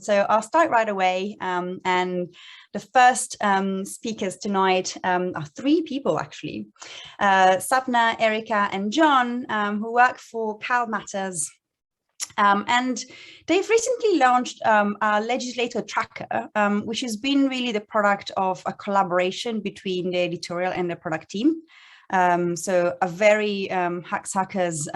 So I'll start right away. And the first speakers tonight are three people, actually. Sapna, Erica, and John, who work for CalMatters. And they've recently launched a legislator tracker, which has been really the product of a collaboration between the editorial and the product team. So a very hackers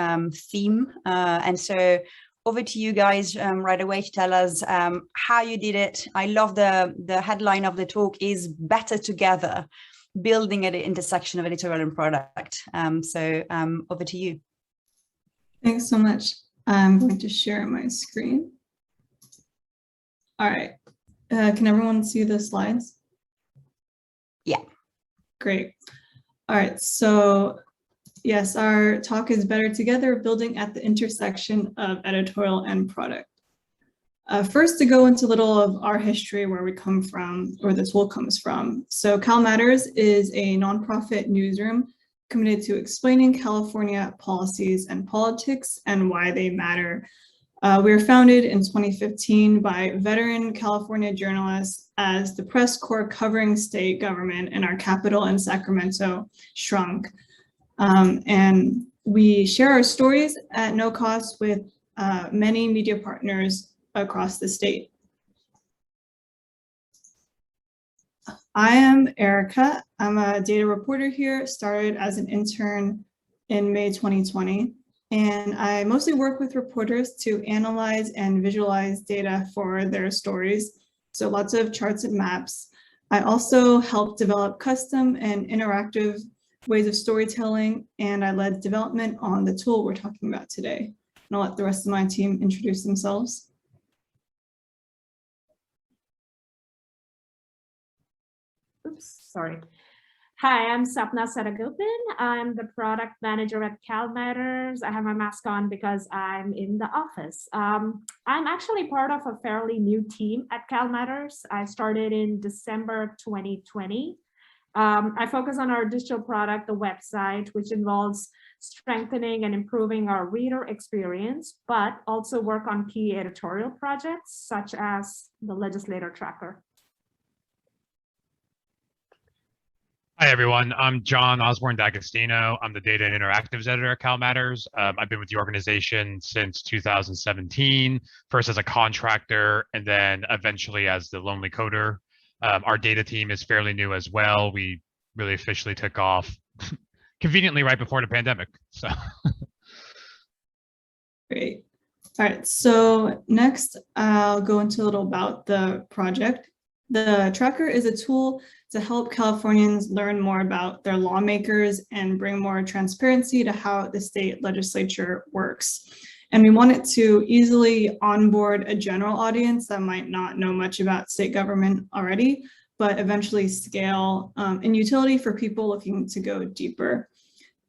theme. And so over to you guys right away to tell us how you did it. I love the headline of the talk is Better Together, building at the intersection of editorial and product. So over to you. Thanks so much. I'm going to share my screen. All right. Can everyone see the slides? Yeah. Great. All right. So yes, our talk is Better Together, building at the intersection of editorial and product. First, to go into a little of our history, where we come from, or the tool comes from. So CalMatters is a nonprofit newsroom committed to explaining California policies and politics and why they matter. We were founded in 2015 by veteran California journalists as the press corps covering state government in our capital in Sacramento shrunk. And we share our stories at no cost with many media partners across the state. I am Erica. I'm a data reporter here, started as an intern in May 2020. And I mostly work with reporters to analyze and visualize data for their stories. So lots of charts and maps. I also help develop custom and interactive ways of storytelling, and I led development on the tool we're talking about today. And I'll let the rest of my team introduce themselves. Oops, sorry. Hi, I'm Sapna Satagopan. I'm the product manager at CalMatters. I have my mask on because I'm in the office. I'm actually part of a fairly new team at CalMatters. I started in December 2020. I focus on our digital product, the website, which involves strengthening and improving our reader experience, but also work on key editorial projects such as the legislator tracker. Hi, everyone. I'm John Osborn D'Agostino. I'm the data and interactives editor at CalMatters. I've been with the organization since 2017, first as a contractor and then eventually as the lonely coder. Our data team is fairly new as well. We really officially took off conveniently right before the pandemic. So Great. All right, so next I'll go into a little about the project. The tracker is a tool to help Californians learn more about their lawmakers and bring more transparency to how the state legislature works. And we want it to easily onboard a general audience that might not know much about state government already, but eventually scale in utility for people looking to go deeper.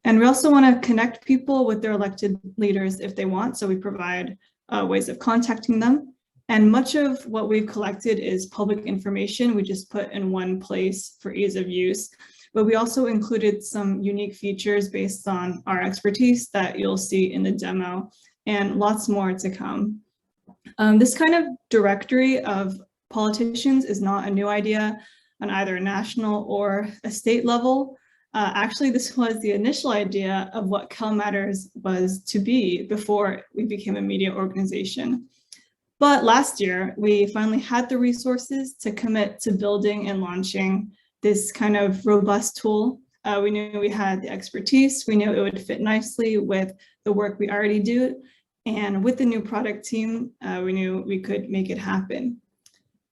And we also want to connect people with their elected leaders if they want. So we provide ways of contacting them. And much of what we've collected is public information we just put in one place for ease of use. But we also included some unique features based on our expertise that you'll see in the demo, and lots more to come. This kind of directory of politicians is not a new idea on either a national or a state level. Actually, this was the initial idea of what CalMatters was to be before we became a media organization. But last year, we finally had the resources to commit to building and launching this kind of robust tool. We knew we had the expertise. We knew it would fit nicely with the work we already do. And with the new product team, we knew we could make it happen.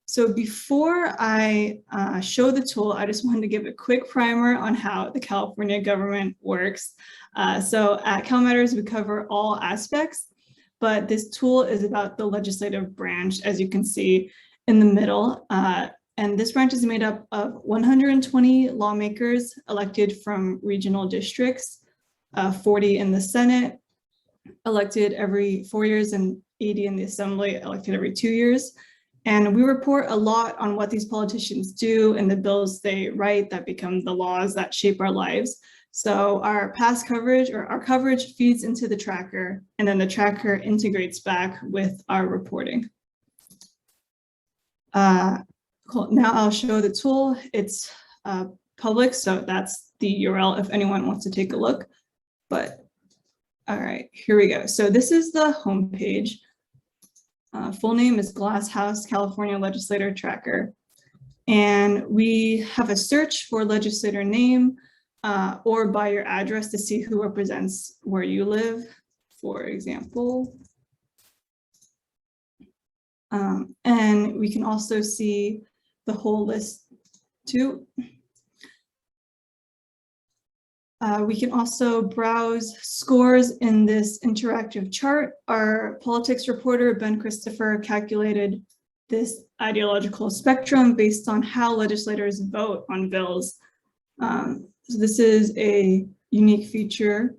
So before I show the tool, I just wanted to give a quick primer on how the California government works. So at CalMatters, we cover all aspects, but this tool is about the legislative branch, as you can see in the middle. And this branch is made up of 120 lawmakers elected from regional districts, 40 in the Senate, elected every 4 years, and 80 in the Assembly, elected every 2 years. And we report a lot on what these politicians do and the bills they write that become the laws that shape our lives. So our past coverage, or our coverage, feeds into the tracker, and then the tracker integrates back with our reporting. Cool. Now I'll show the tool. It's public, so that's the URL if anyone wants to take a look. But all right, here we go. So this is the home page. Full name is Glass House California Legislator Tracker. And we have a search for legislator name or by your address to see who represents where you live, for example. And we can also see the whole list too. We can also browse scores in this interactive chart. Our politics reporter, Ben Christopher, calculated this ideological spectrum based on how legislators vote on bills. So this is a unique feature.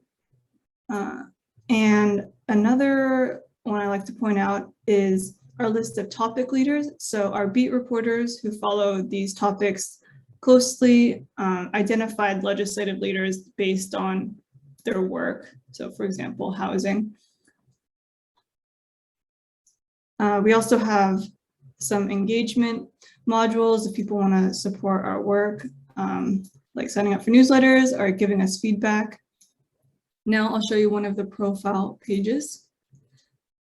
And another one I like to point out is our list of topic leaders. So our beat reporters who follow these topics closely identified legislative leaders based on their work. So for example, housing. We also have some engagement modules if people want to support our work, like signing up for newsletters or giving us feedback. Now I'll show you one of the profile pages.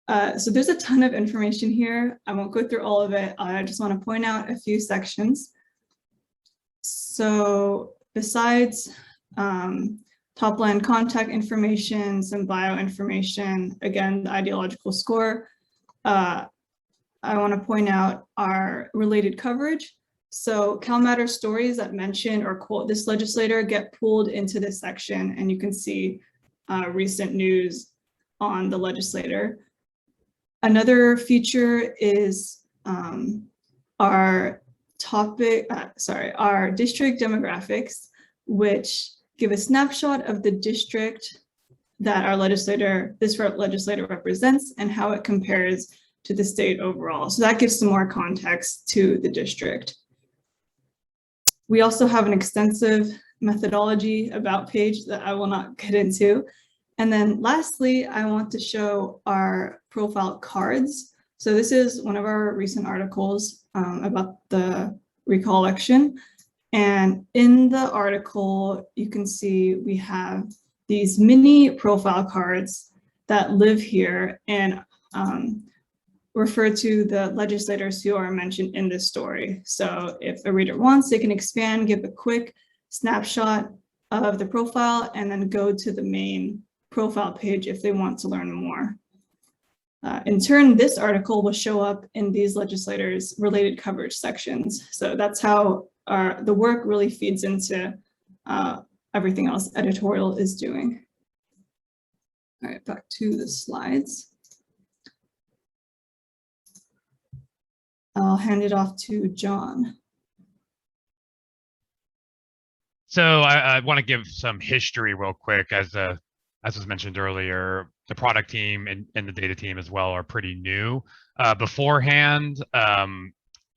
So there's a ton of information here. I won't go through all of it. I just want to point out a few sections. So besides top line contact information, some bio information, again, the ideological score, I want to point out our related coverage. So CalMatters stories that mention or quote this legislator get pulled into this section, and you can see recent news on the legislator. Another feature is our district demographics, which give a snapshot of the district that our this legislator represents and how it compares to the state overall. So that gives some more context to the district. We also have an extensive methodology about page that I will not get into. And then lastly, I want to show our profile cards. So this is one of our recent articles about the recall election. And in the article, you can see we have these mini profile cards that live here and refer to the legislators who are mentioned in this story. So if a reader wants, they can expand, give a quick snapshot of the profile, and then go to the main profile page if they want to learn more. In turn, this article will show up in these legislators' related coverage sections. So that's how the work really feeds into everything else editorial is doing. All right, back to the slides. I'll hand it off to John. So I want to give some history real quick. As was mentioned earlier, the product team and the data team as well are pretty new. Beforehand,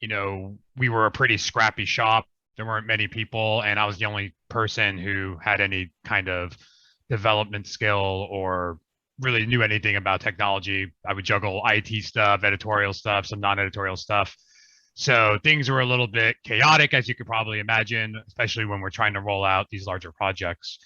you know, we were a pretty scrappy shop. There weren't many people, and I was the only person who had any kind of development skill or really knew anything about technology. I would juggle IT stuff, editorial stuff, some non-editorial stuff. So things were a little bit chaotic, as you could probably imagine, especially when we're trying to roll out these larger projects.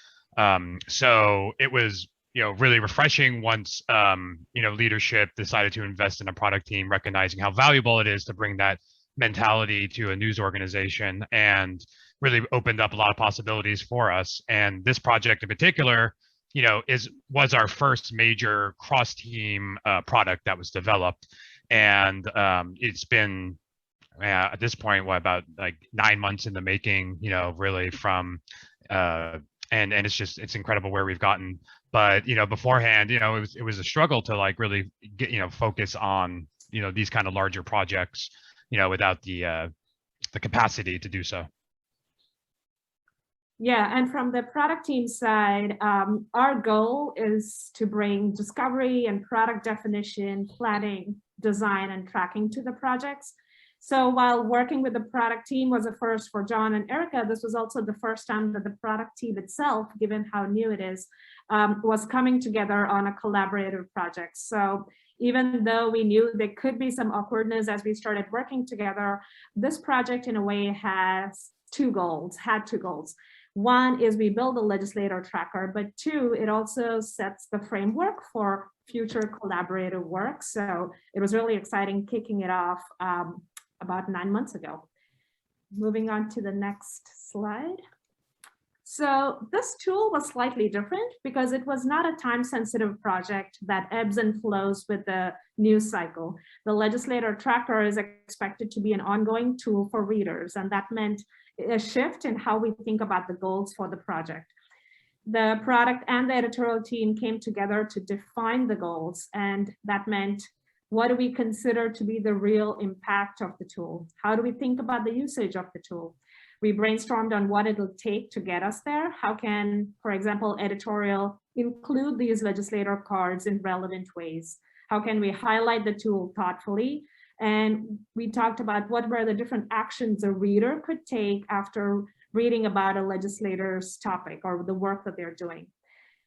So it was, you know, really refreshing once, you know, leadership decided to invest in a product team, recognizing how valuable it is to bring that mentality to a news organization, and really opened up a lot of possibilities for us. And this project in particular, you know, was our first major cross-team product that was developed. And it's been, at this point, what, about like 9 months in the making, you know, really from, and it's incredible where we've gotten. But, you know, beforehand, you know, it was a struggle to like really get, you know, focus on, you know, these kind of larger projects, you know, without the capacity to do so. Yeah, and from the product team side, our goal is to bring discovery and product definition, planning, design, and tracking to the projects. So while working with the product team was a first for John and Erica, this was also the first time that the product team itself, given how new it is, was coming together on a collaborative project. So even though we knew there could be some awkwardness as we started working together, this project in a way had two goals. One is we build a legislator tracker, but two, it also sets the framework for future collaborative work. So it was really exciting kicking it off about 9 months ago. Moving on to the next slide. So this tool was slightly different because it was not a time-sensitive project that ebbs and flows with the news cycle. The legislator tracker is expected to be an ongoing tool for readers, and that meant a shift in how we think about the goals for the project. The product and the editorial team came together to define the goals, and that meant, what do we consider to be the real impact of the tool? How do we think about the usage of the tool? We brainstormed on what it'll take to get us there. How can, for example, editorial include these legislator cards in relevant ways? How can we highlight the tool thoughtfully? And we talked about what were the different actions a reader could take after reading about a legislator's topic or the work that they're doing.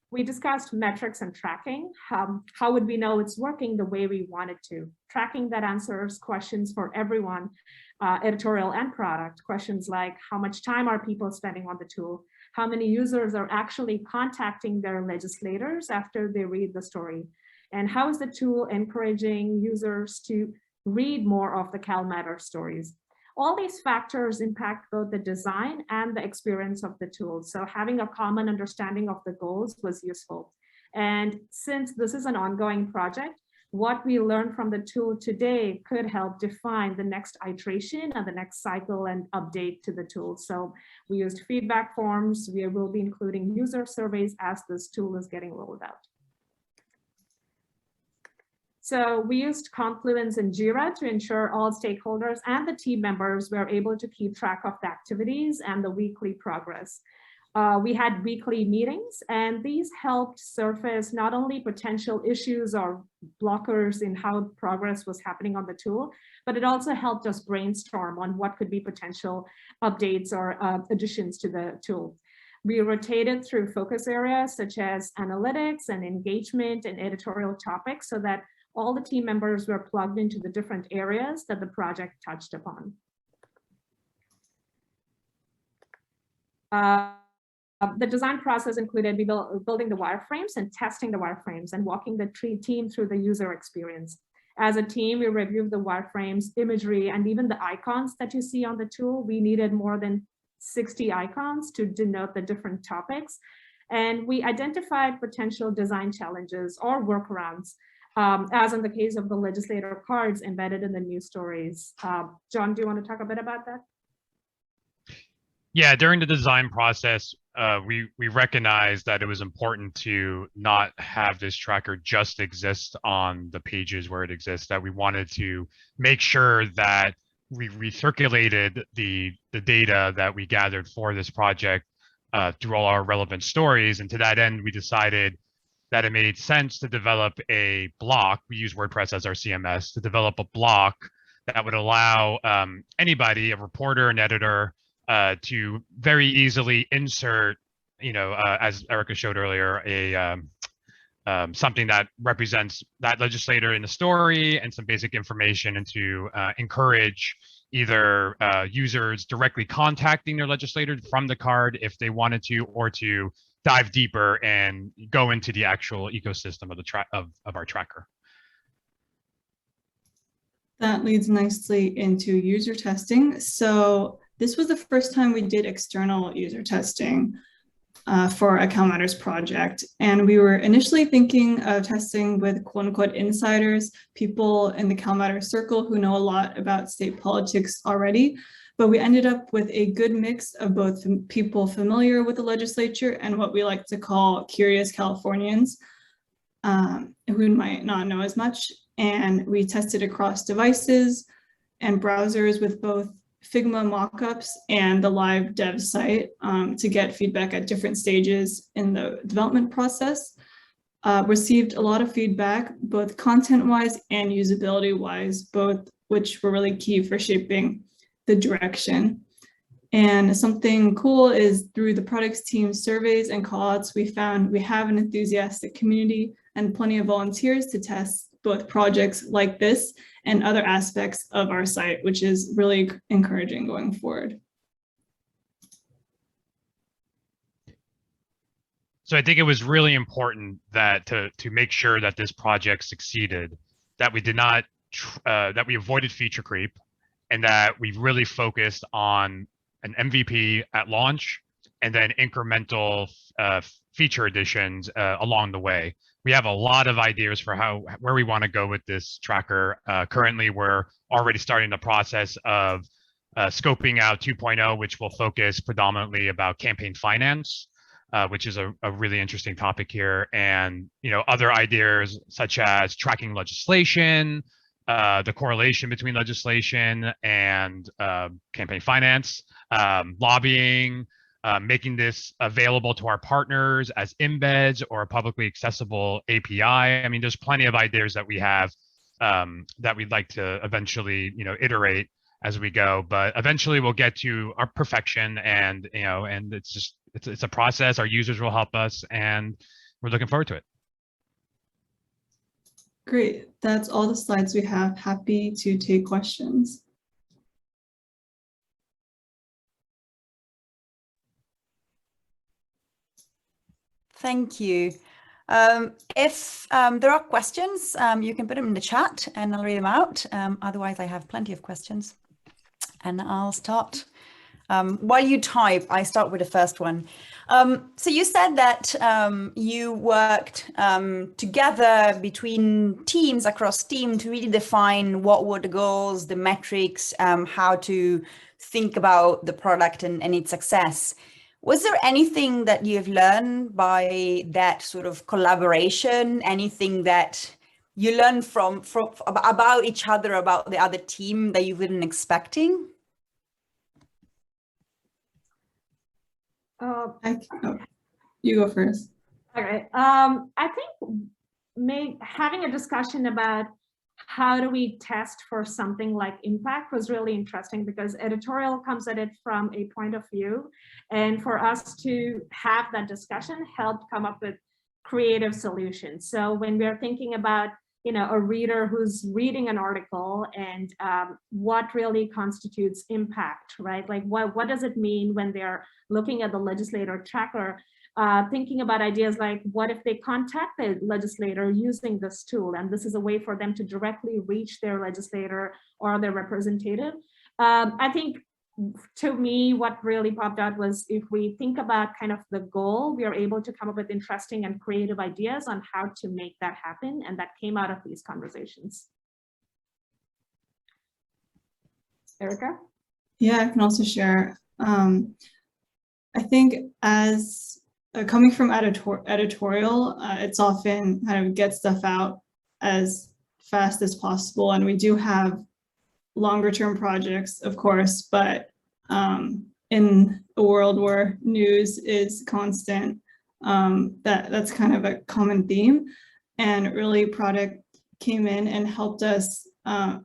We discussed metrics and tracking. How would we know it's working the way we want it to? Tracking that answers questions for everyone, editorial and product. Questions like, how much time are people spending on the tool? How many users are actually contacting their legislators after they read the story? And how is the tool encouraging users to read more of the CalMatters stories? All these factors impact both the design and the experience of the tool. So having a common understanding of the goals was useful. And since this is an ongoing project, what we learned from the tool today could help define the next iteration and the next cycle and update to the tool. So we used feedback forms. We will be including user surveys as this tool is getting rolled out. So we used Confluence and Jira to ensure all stakeholders and the team members were able to keep track of the activities and the weekly progress. We had weekly meetings, and these helped surface not only potential issues or blockers in how progress was happening on the tool, but it also helped us brainstorm on what could be potential updates or additions to the tool. We rotated through focus areas such as analytics and engagement and editorial topics so that all the team members were plugged into the different areas that the project touched upon. The design process included building the wireframes and testing the wireframes and walking the team through the user experience. As a team, we reviewed the wireframes, imagery, and even the icons that you see on the tool. We needed more than 60 icons to denote the different topics. And we identified potential design challenges or workarounds, as in the case of the legislator cards embedded in the news stories. John, do you want to talk a bit about that? Yeah, during the design process, we recognized that it was important to not have this tracker just exist on the pages where it exists, that we wanted to make sure that we recirculated the data that we gathered for this project through all our relevant stories. And to that end, we decided that it made sense to develop a block. We use WordPress as our CMS, to develop a block that would allow anybody, a reporter, an editor, to very easily insert, as Erica showed earlier, something that represents that legislator in the story and some basic information, and to encourage either users directly contacting their legislator from the card if they wanted to, or to dive deeper and go into the actual ecosystem of the our tracker. That leads nicely into user testing. So this was the first time we did external user testing for a CalMatters project. And we were initially thinking of testing with quote unquote insiders, people in the CalMatters circle who know a lot about state politics already. But we ended up with a good mix of both people familiar with the legislature and what we like to call curious Californians who might not know as much. And we tested across devices and browsers with both Figma mockups and the live dev site to get feedback at different stages in the development process. received a lot of feedback, both content-wise and usability-wise, both which were really key for shaping the direction. And something cool is through the products team surveys and callouts, we found we have an enthusiastic community and plenty of volunteers to test both projects like this and other aspects of our site, which is really encouraging going forward. So I think it was really important that to make sure that this project succeeded, that we did not, that we avoided feature creep, and that we really focused on an MVP at launch and then incremental feature additions along the way. We have a lot of ideas for where we want to go with this tracker. Currently, we're already starting the process of scoping out 2.0, which will focus predominantly about campaign finance, which is a really interesting topic here, and other ideas such as tracking legislation, the correlation between legislation and campaign finance, lobbying, making this available to our partners as embeds or a publicly accessible API. I mean, there's plenty of ideas that we have that we'd like to eventually, iterate as we go, but eventually we'll get to our perfection, and and it's a process. Our users will help us, and we're looking forward to it. Great, that's all the slides we have. Happy to take questions. Thank you. If there are questions, you can put them in the chat and I'll read them out. Otherwise, I have plenty of questions. And I'll start. While you type, I start with the first one. So you said that you worked together between teams, across team, to really define what were the goals, the metrics, how to think about the product and its success. Was there anything that you've learned by that sort of collaboration? Anything that you learned from about each other, about the other team that you weren't expecting? You go first. Okay. I think having a discussion about how do we test for something like impact was really interesting, because editorial comes at it from a point of view, and for us to have that discussion helped come up with creative solutions. So when we're thinking about a reader who's reading an article and what really constitutes impact, right? Like what does it mean when they're looking at the legislator tracker, thinking about ideas like, what if they contact the legislator using this tool, and this is a way for them to directly reach their legislator or their representative. I think, to me, what really popped out was, if we think about kind of the goal, we are able to come up with interesting and creative ideas on how to make that happen, and that came out of these conversations. Erica? Yeah, I can also share. I think as coming from editorial, it's often kind of get stuff out as fast as possible, and we do have longer term projects, of course, but in a world where news is constant, that's kind of a common theme. And really, product came in and helped us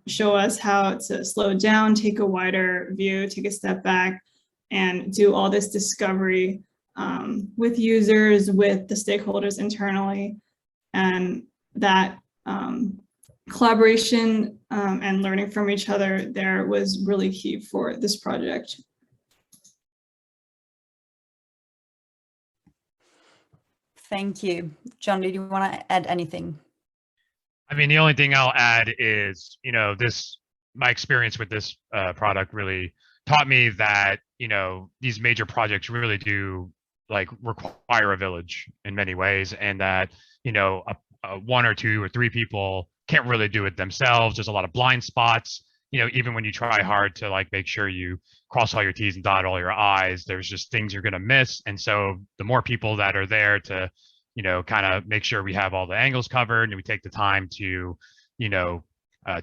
show us how to slow down, take a wider view, take a step back, and do all this discovery with users, with the stakeholders internally, and that collaboration and learning from each other there was really key for this project. Thank you. John, did you want to add anything? I mean, the only thing I'll add is, my experience with this product really taught me that, these major projects really do require a village in many ways, and that, one or two or three people can't really do it themselves. There's a lot of blind spots, even when you try hard to make sure you cross all your T's and dot all your I's, there's just things you're going to miss. And so the more people that are there to, kind of make sure we have all the angles covered, and we take the time to,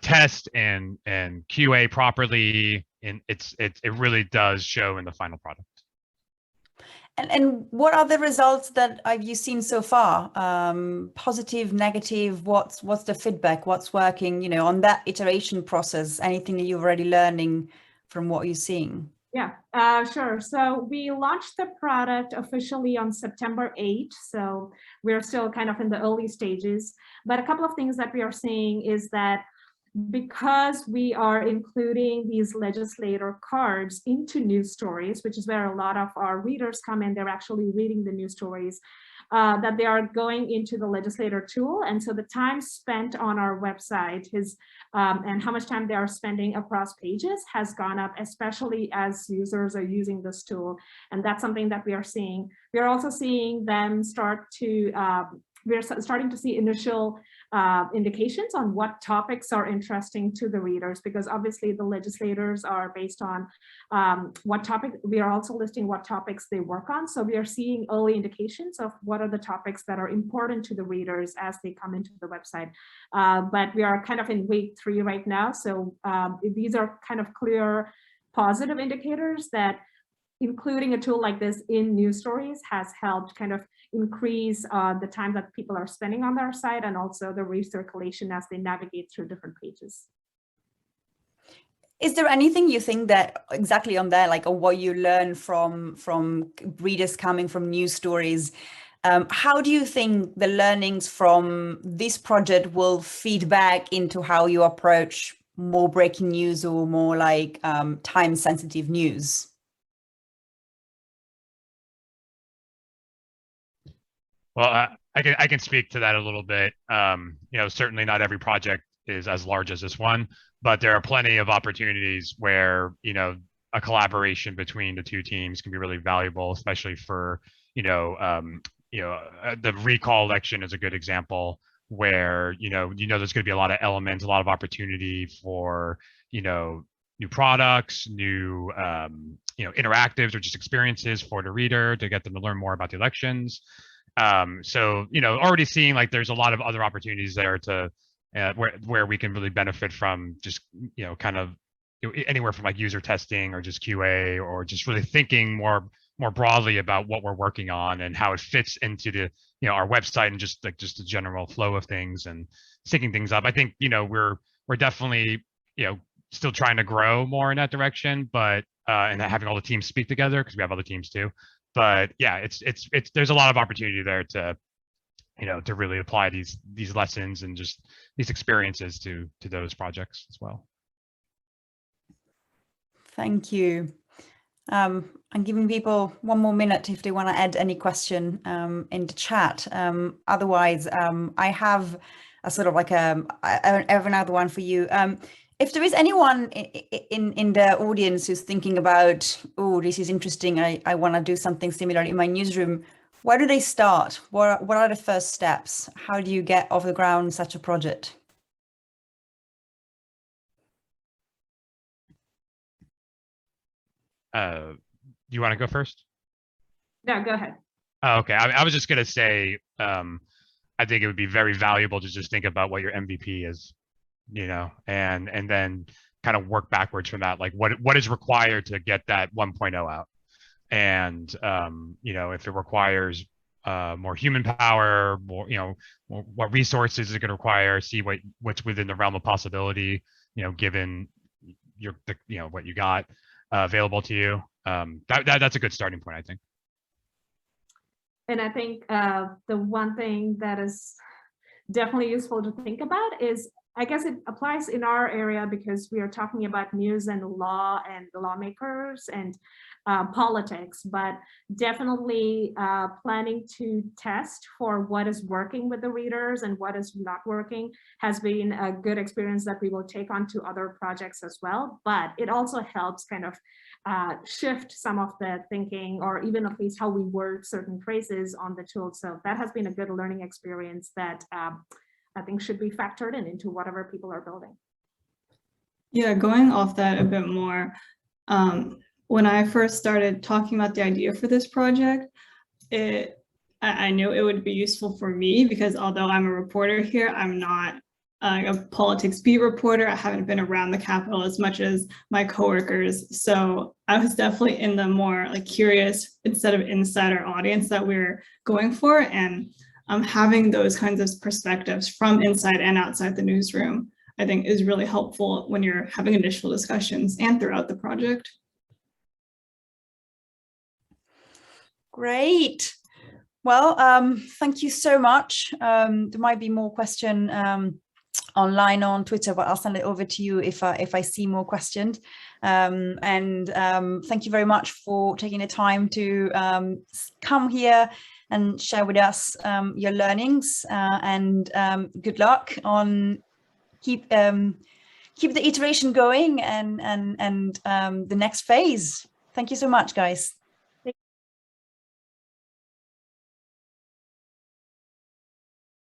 test and QA properly, and it really does show in the final product. And what are the results that have you seen so far? Positive, negative, what's the feedback? What's working, you know, on that iteration process? Anything that you're already learning from what you're seeing? Yeah, sure. So we launched the product officially on September 8th. So we're still kind of in the early stages. But a couple of things that we are seeing is that because we are including these legislator cards into news stories, which is where a lot of our readers come in, they're actually reading the news stories, that they are going into the legislator tool. And so the time spent on our website is, and how much time they are spending across pages has gone up, especially as users are using this tool. And that's something that we are seeing. We are also seeing them start to, we're starting to see initial indications on what topics are interesting to the readers, because obviously the legislators are based on what topic. We are also listing what topics they work on. So we are seeing early indications of what are the topics that are important to the readers as they come into the website. But we are kind of in week 3 right now. So these are kind of clear positive indicators that including a tool like this in news stories has helped kind of increase the time that people are spending on their site, and also the recirculation as they navigate through different pages. Is there anything you think that exactly on there, like, or what you learn from readers coming from news stories? How do you think the learnings from this project will feed back into how you approach more breaking news or more like time-sensitive news? Well, I can speak to that a little bit. You know, certainly not every project is as large as this one, but there are plenty of opportunities where, you know, a collaboration between the two teams can be really valuable, especially for, the recall election is a good example where, there's going to be a lot of elements, a lot of opportunity for, new products, new, interactives or just experiences for the reader to get them to learn more about the elections. So, already seeing like there's a lot of other opportunities there to where we can really benefit from just, kind of anywhere from like user testing or just QA or just really thinking more broadly about what we're working on and how it fits into the, our website and just the general flow of things and syncing things up. I think, we're definitely, still trying to grow more in that direction, but and having all the teams speak together because we have other teams too. But yeah, it's there's a lot of opportunity there to, to really apply these lessons and just these experiences to those projects as well. Thank you. I'm giving people 1 more minute if they want to add any question in the chat. Otherwise, I have a sort of like I have another one for you. If there is anyone in the audience who's thinking about, oh, this is interesting, I want to do something similar in my newsroom, where do they start? What are the first steps? How do you get off the ground such a project? You want to go first? No, go ahead. Oh, okay. I was just going to say, I think it would be very valuable to just think about what your MVP is, and then kind of work backwards from that. Like what is required to get that 1.0 out? And, if it requires more human power, more, what resources is it going to require, see what's within the realm of possibility, given what you got available to you. That's a good starting point, I think. And I think the one thing that is definitely useful to think about is, I guess it applies in our area because we are talking about news and law and lawmakers and politics, but definitely planning to test for what is working with the readers and what is not working has been a good experience that we will take on to other projects as well. But it also helps kind of shift some of the thinking, or even at least how we word certain phrases on the tool. So that has been a good learning experience that I think should be factored into whatever people are building. Yeah, going off that a bit more, when I first started talking about the idea for this project, I knew it would be useful for me because although I'm a reporter here, I'm not a politics beat reporter. I haven't been around the Capitol as much as my coworkers. So I was definitely in the more like curious instead of insider audience that we're going for. And having those kinds of perspectives from inside and outside the newsroom, I think is really helpful when you're having initial discussions and throughout the project. Great. Well, thank you so much. There might be more question online on Twitter, but I'll send it over to you if I see more questions. Thank you very much for taking the time to come here and share with us your learnings, and good luck on keep the iteration going and the next phase. Thank you so much, guys.